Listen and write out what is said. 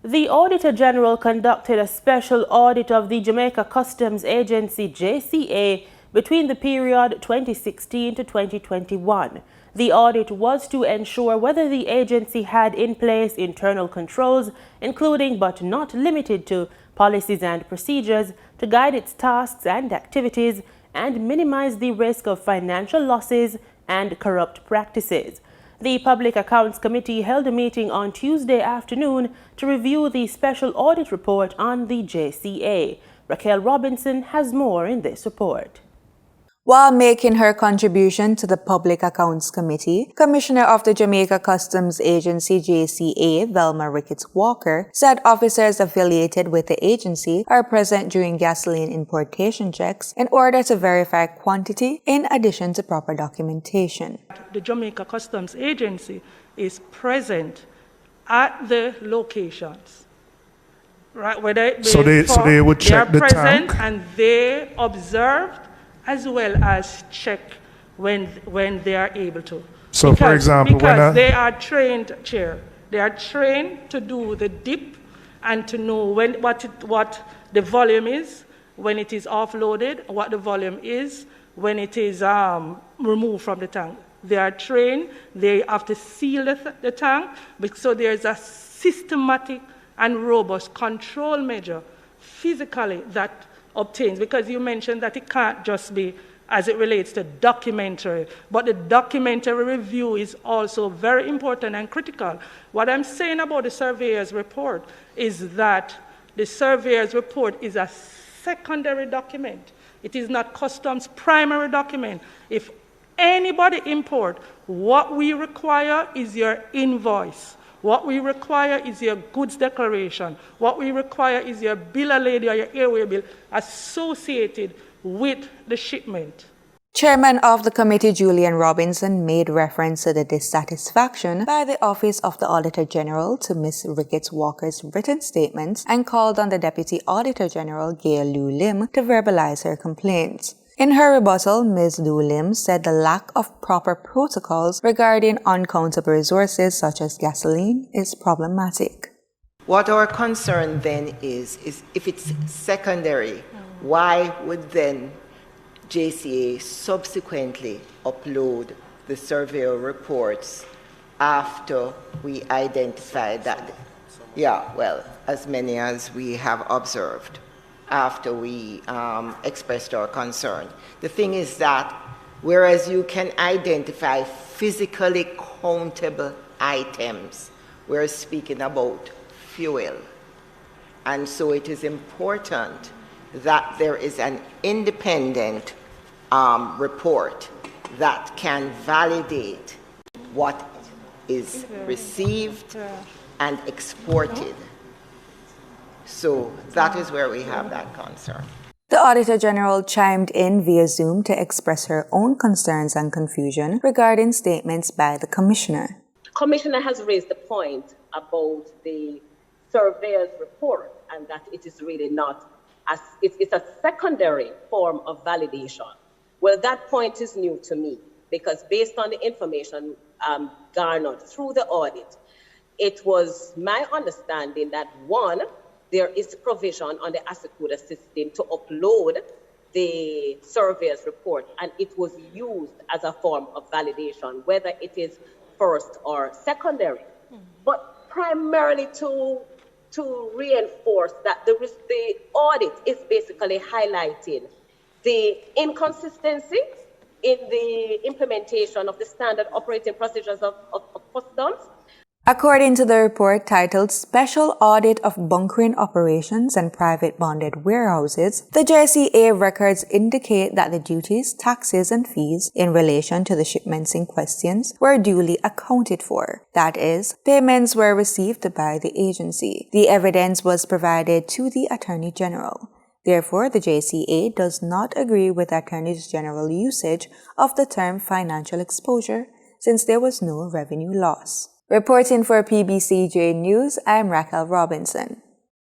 The Auditor General conducted a special audit of the Jamaica Customs Agency JCA between the period 2016 to 2021. The audit was to ensure whether the agency had in place internal controls, including but not limited to policies and procedures to guide its tasks and activities and minimize the risk of financial losses and corrupt practices. The Public Accounts Committee held a meeting on Tuesday afternoon to review the special audit report on the JCA. Raquel Robinson has more in this report. While making her contribution to the Public Accounts Committee, Commissioner of the Jamaica Customs Agency JCA, Velma Ricketts-Walker, said officers affiliated with the agency are present during gasoline importation checks in order to verify quantity in addition to proper documentation. The Jamaica Customs Agency is present at the locations. Right, so they would check the tank, and they observed as well as check when they are able to. So, for example, because they are trained, Chair, they are trained to do the dip and to know what the volume is when it is offloaded, what the volume is when it is removed from the tank. They are trained. They have to seal the tank, so there is a systematic and robust control measure physically that obtains, because you mentioned that it can't just be as it relates to documentary, but the documentary review is also very important and critical. What I'm saying about the surveyor's report is that the surveyor's report is a secondary document. It is not customs' primary document. If anybody import, what we require is your invoice. What we require is your goods declaration. What we require is your bill of lading or your airway bill associated with the shipment. Chairman of the committee, Julian Robinson, made reference to the dissatisfaction by the Office of the Auditor General to Ms. Ricketts-Walker's written statements and called on the Deputy Auditor General, Gail Lou Lim, to verbalize her complaints. In her rebuttal, Ms. Lou Lim said the lack of proper protocols regarding uncountable resources such as gasoline is problematic. What our concern then is if it's secondary, why would then JCA subsequently upload the surveyor reports after we identify that? Yeah, well, as many as we have observed after we expressed our concern. The thing is that whereas you can identify physically countable items, we're speaking about fuel. And so it is important that there is an independent report that can validate what is received and exported. So that is where we have that concern. The Auditor General chimed in via Zoom to express her own concerns and confusion regarding statements by the Commissioner. The Commissioner has raised the point about the surveyor's report and that it is really not, it's a secondary form of validation. Well, that point is new to me because based on the information garnered through the audit, it was my understanding that one, there is provision on the Assecuda system to upload the surveyor's report, and it was used as a form of validation, whether it is first or secondary. But primarily to reinforce that the audit is basically highlighting the inconsistency in the implementation of the standard operating procedures of customs. According to the report titled Special Audit of Bunkering Operations and Private Bonded Warehouses, the JCA records indicate that the duties, taxes, and fees in relation to the shipments in questions were duly accounted for. That is, payments were received by the agency. The evidence was provided to the Attorney General. Therefore, the JCA does not agree with the Attorney General's usage of the term financial exposure since there was no revenue loss. Reporting for PBCJ News, I'm Raquel Robinson.